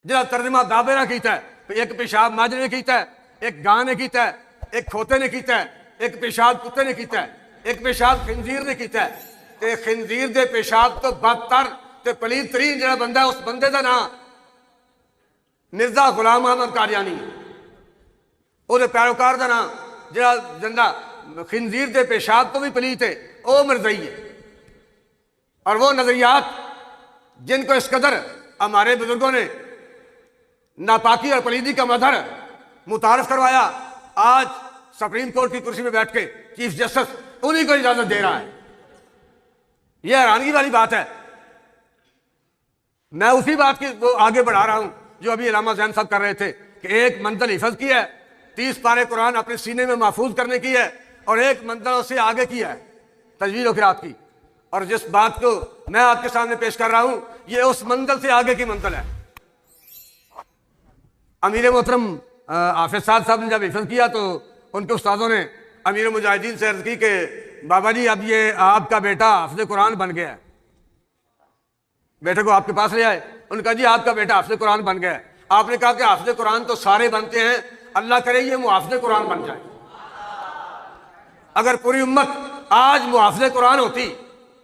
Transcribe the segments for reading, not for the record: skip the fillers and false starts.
जिहड़ा तर्जमा दाबे ने कीता है, एक पेशाब मझ ने कीता है, एक गां ने कीता है, एक खोते ने कीता है, एक पेशाब कुत्ते ने कीता है, एक पेशाब खिंजीर ने कीता है। ते खिंजीर दे पेशाब तो बदतर ते पलीत तरीन जिहड़ा बंदा है, उस बंदे का नाम मिर्जा गुलाम अहमद कादियानी, ਉਹਦੇ पैरोकार का नाम जिहड़ा जिंदा खिंजीर के पेशाब तो भी पलीत है, वह मिर्जई है। और वो नजरियात जिनको इस कदर हमारे बुजुर्गों ने नापाकी और पलीदी का मजहर मुतारफ करवाया, आज सुप्रीम कोर्ट की कुर्सी में बैठ के चीफ जस्टिस उन्हीं को इजाजत दे रहा है। यह हैरानगी वाली बात है। मैं उसी बात की वो आगे बढ़ा रहा हूं जो अभी अल्लामा ज़ैन साहब कर रहे थे कि एक मंजिल हिफज की है, 30 पारे कुरान अपने सीने में महफूज करने की है, और एक मंजिल उससे आगे की है तजवीज़ व क़िराअत की। और जिस बात को मैं आपके सामने पेश कर रहा हूं, यह उस मंजिल से आगे की मंजिल है। अमीर मोहतरम हाफिज साहब ने जब हिफज किया तो उनके उस्तादों ने अमीर मुजाहिदीन से अर्ज की कि बाबा जी अब ये आपका बेटा हाफिज कुरान बन गया है। बेटे को आपके पास ले आए, उनका जी आपका बेटा हाफिज कुरान बन गया है। आपने कहा कि हाफिज कुरान तो सारे बनते हैं, अल्लाह करे ये मुहाफिज कुरान बन जाए। अगर पूरी उम्मत आज मुहाफिज कुरान होती,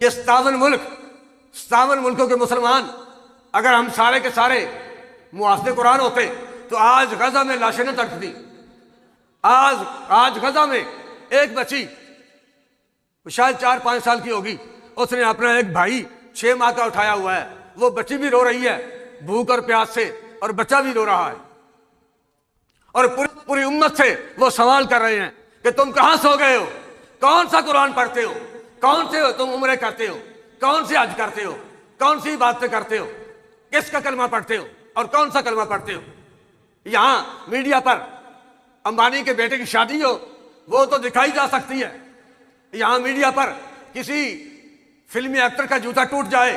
ये 57 मुल्कों के मुसलमान अगर हम सारे के सारे मुहाफिज कुरान होते तो आज गजा में लाशें न तड़पती। आज गजा में एक बच्ची शायद 4-5 साल की होगी, उसने अपना एक भाई 6 माह का उठाया हुआ है, वो बच्ची भी रो रही है भूख और प्यास से, और बच्चा भी रो रहा है, और पूरी उम्मत से वो सवाल कर रहे हैं कि तुम कहां सो गए हो, कौन सा कुरान पढ़ते हो, कौन से हो तुम उम्रे करते हो, कौन से हज करते हो, कौन सी बातें करते हो, किसका कलमा पढ़ते हो और कौन सा कलमा पढ़ते हो। यहां मीडिया पर अंबानी के बेटे की शादी हो वो तो दिखाई जा सकती है, यहां मीडिया पर किसी फिल्मी एक्टर का जूता टूट जाए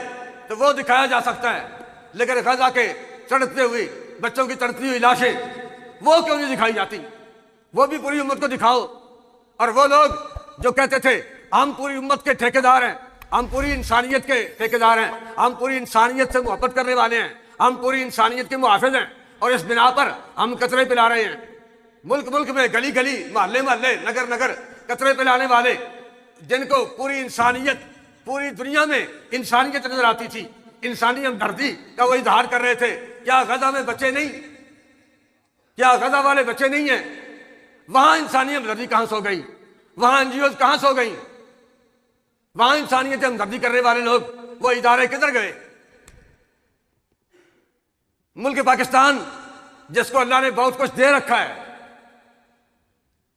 तो वो दिखाया जा सकता है, लेकिन गजा के तड़पते हुए बच्चों की तड़पती हुई लाशें वो क्यों नहीं दिखाई जाती। वो भी पूरी उम्मत को दिखाओ। और वो लोग जो कहते थे हम पूरी उम्मत के ठेकेदार हैं, हम पूरी इंसानियत के ठेकेदार हैं, हम पूरी इंसानियत से मोहब्बत करने वाले हैं, हम पूरी इंसानियत के मुहाफिज हैं, और इस बिना पर हम कचरे पिला रहे हैं। मुल्क में गली गली मोहल्ले नगर नगर कचरे पिलाने वाले, जिनको पूरी इंसानियत, पूरी दुनिया में इंसानियत नजर आती थी, इंसानी हमदर्दी का वो इजहार कर रहे थे। क्या गजा में बच्चे नहीं, क्या गजा वाले बच्चे नहीं हैं? वहां इंसानी हमदर्दी कहां सो गई, वहां एनजीओ कहां सो गई, वहां इंसानियत हमदर्दी करने वाले लोग, वो इदारे किधर गए? मुल्क पाकिस्तान जिसको अल्लाह ने बहुत कुछ दे रखा है,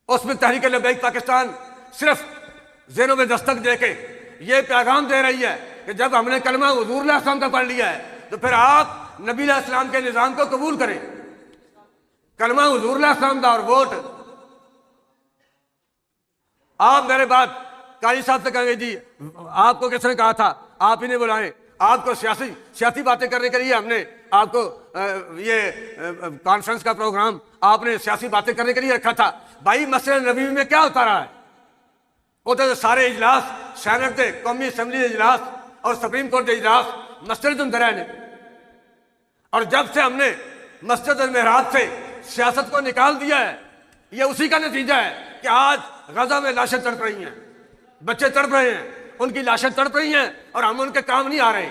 उसमें तहरीक लब्बैक पाकिस्तान सिर्फ ज़हनों में दस्तक देके ये पैगाम दे रही है कि जब हमने कलमा हुजूर अलैहिस्सलाम का पढ़ लिया है तो फिर आप नबी अलैहिस्सलाम के निज़ाम को कबूल करें। कलमा हुजूर अलैहिस्सलाम का और वोट। आप मेरे बात कारी साहब से कहेंगे जी आपको किसने कहा था, आप ही ने बुलाए, आपको सियासी बातें करने के लिए हमने आपको ये कॉन्फ्रेंस का प्रोग्राम आपने सियासी बातें करने के लिए रखा था। भाई मसले नबी में क्या होता रहा है? वो तो सारे इजलास, सैनेट के कौमी असम्बली इजलास और सुप्रीम कोर्ट के इजलास मस्जिद अंदर है। और जब से हमने मस्जिद और मेहराब से सियासत को निकाल दिया है, ये उसी का नतीजा है कि आज गजा में लाशें तड़प रही हैं, बच्चे तड़प रहे हैं, उनकी लाशें तड़प रही हैं और हम उनके काम नहीं आ रहे।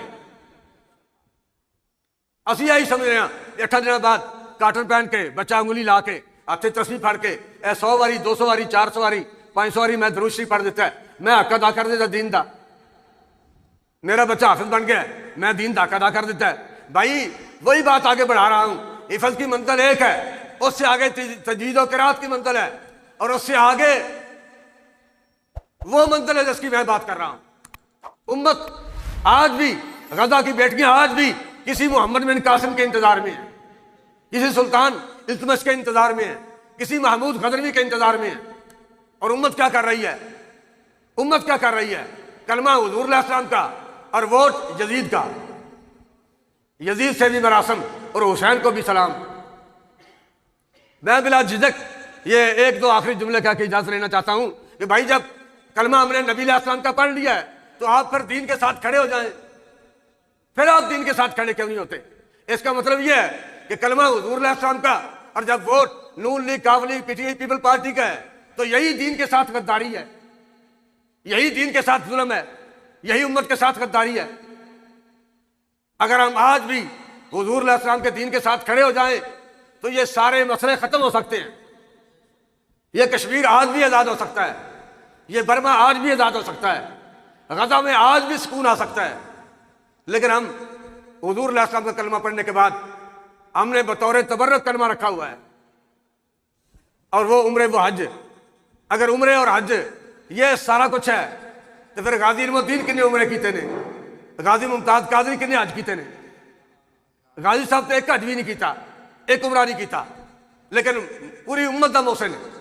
असि यही समझ रहे हैं 8 दिन बाद काटन पहन के बच्चा उंगली ला के हाथे तस्वीर फड़ के 100 वारी 200 वारी 400 वारी 500 वारी मैं दरूद शरीफ पढ़ देता है, मैं हक अदा कर देता दीन दा। मेरा बच्चा हाफिज बन गया है, मैं दीन दा अदा कर देता है। भाई वही बात आगे बढ़ा रहा हूं। हिफज की मंजिल एक है, उससे आगे तजवीज़ और क़िराअत की मंजिल है, और उससे आगे वो मंजिल है जिसकी मैं बात कर रहा हूं। उम्मत आज भी, गजा की बेटियां आज भी किसी मोहम्मद बिन कासिम के इंतजार में है, किसी सुल्तान इल्तुतमिश के इंतजार में है, किसी महमूद गजनवी के इंतजार में है। और उम्मत क्या कर रही है? उम्मत क्या कर रही है? कलमा हुजूर अलैहिस्सलाम का और वोट यजीद का। यजीद से भी मरासम और हुसैन को भी सलाम। मैं बिला झिझक ये 1-2 आखिरी जुमले कह के इजाजत लेना चाहता हूं कि भाई जब कलमा हमने नबी अलैहिस्सलाम का पढ़ लिया है तो आप फिर दीन के साथ खड़े हो जाएं। फिर आप दीन के साथ खड़े क्यों नहीं होते? इसका मतलब यह है कि कलमा हुजूर अलैहिस्सलाम का, और जब वोट नून लीग, काफ लीग, पीटीआई, पीपल पार्टी का है, तो यही दीन के साथ गद्दारी है, यही दीन के साथ जुल्म है, यही उम्मत के साथ गद्दारी है। अगर हम आज भी हुजूर अलैहिस्सलाम के दीन के साथ खड़े हो जाएं तो ये सारे मसले खत्म हो सकते हैं। ये कश्मीर आज भी आज़ाद हो सकता है, ये बर्मा आज भी आज़ाद हो सकता है, गजा में आज भी सुकून आ सकता है। लेकिन हम हुजूर अलैहिस्सलाम का कलमा पढ़ने के बाद हमने बतौर तबर्रुक कलमा रखा हुआ है, और वो उम्र वो हज। अगर उम्र और हज ये सारा कुछ है तो फिर गाजी इल्मुद्दीन किन्ने उम्रे कीते ने, गाजी मुमताज कादरी किन्ने हज कीते ने? गाजी साहब तो एक हज भी नहीं किया, एक उम्रा नहीं किया, लेकिन पूरी उम्मत का मोहसिन है।